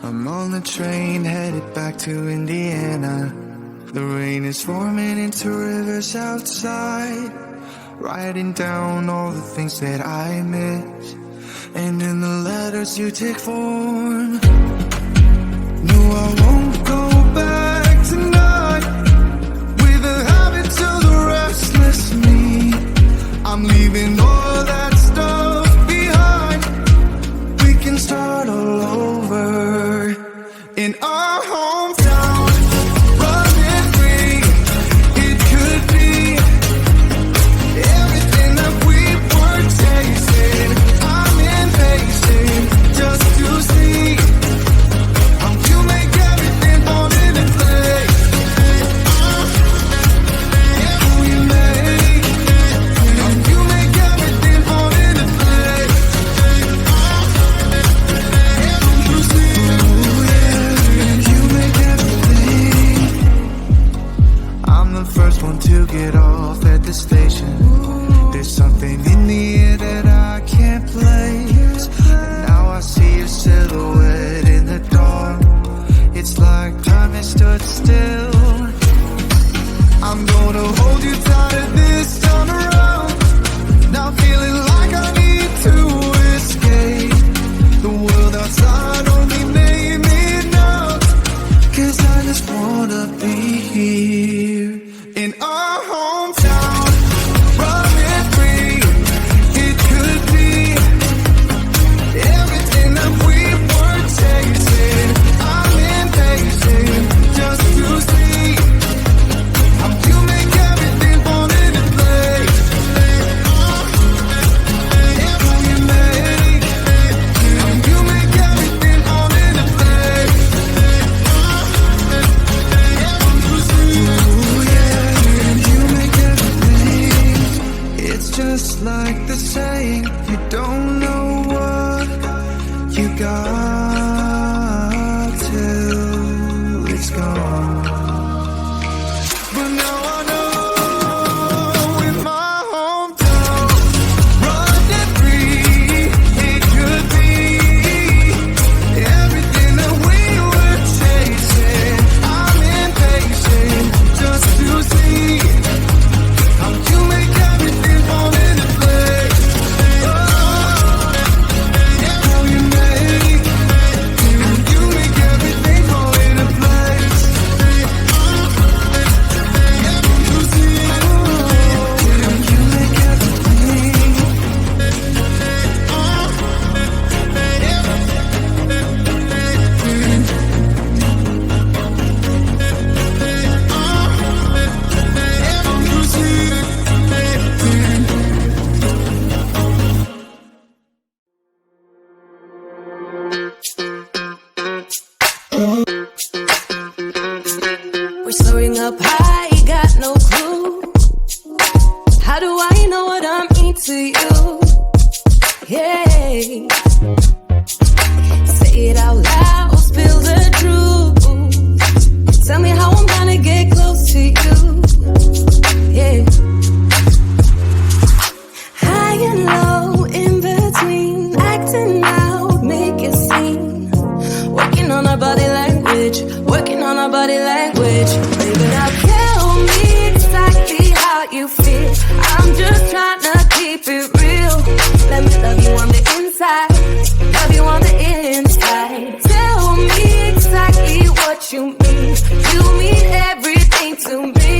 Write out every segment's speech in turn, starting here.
I'm on the train headed back to Indiana. The rain is forming into rivers outside, writing down all the things that I miss, and in the letters you take form. No, I won't go back tonight with the habits of the restless me. I'm leaving all that stuff behind. We can start all over in our hometown. Running free, it could be everything that we were chasing. I'm impatient just to see how you make everything fall into place. How you make everything fall into place. You see, you make everything. I'm the first one to get off at the station. There's something in the air that I can't place, and now I see your silhouette in the dark. It's like time has stood still. I'm gonna hold you tighter this time around. Now feeling like I need to escape. The world outside only made me numb, 'cause I just wanna be here in our hometown. Running free, it could be everything that we were chasing. I'm impatient just to see how you make everything fall into place. How you make everything fall into place. Ooh, yeah, you make everything. It's just like the saying, you don't know what you got till it's gone. But now I know in my hometown, running free, it could be everything that we were chasing. I'm impatient just to see how you make everything fall into place. How you make everything fall into place. You see, you make everything. You see. We're soaring up high, got no clue. How do I know what I mean to you? Yeah. Say it out loud, spill the truth. Tell me how I'm gonna get close to you. Yeah. High and low, in between, acting out, make it seem. Working on our body language, working on our body language. Baby, now tell me exactly how you feel. I'm just trying to keep it real. Let me love you on the inside, love you on the inside. Tell me exactly what you mean. You mean everything to me.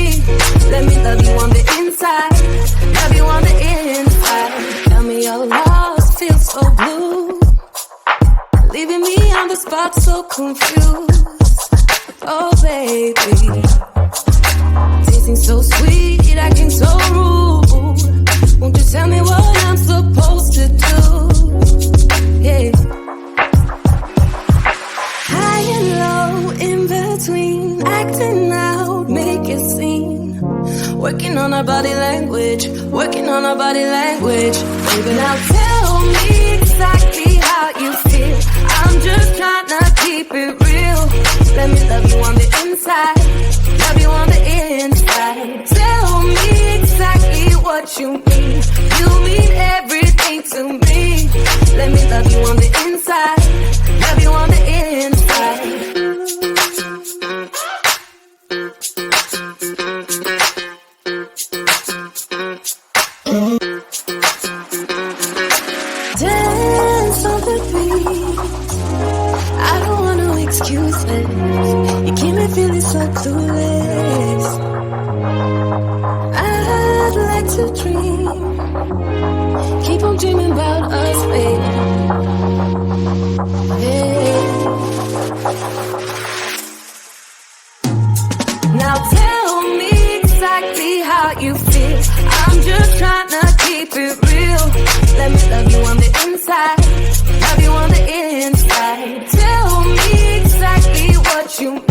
Let me love you on the inside, love you on the inside. Tell me your lost, feel so blue, leaving me on the spot so confused. Oh baby, tasting so sweet, acting so rude. Won't you tell me what I'm supposed to do? Yeah. High and low, in between, acting out, make it seem. Working on our body language, working on our body language. Baby, now tell me exactly how you feel. I'm just trying to keep it real. Let me love you on the inside, love you on the inside. Tell me exactly what you mean. You mean everything to me. Let me love you on the inside, love you on the inside. lost on the beat. I don't want no excuses. You keep me feeling so clueless. I'd like to dream. Keep on dreaming about us, baby. Yeah. Now tell me exactly how you feel. I'm just trying to keep it real. Let me love you on the inside. Love you on the inside. Tell me exactly what you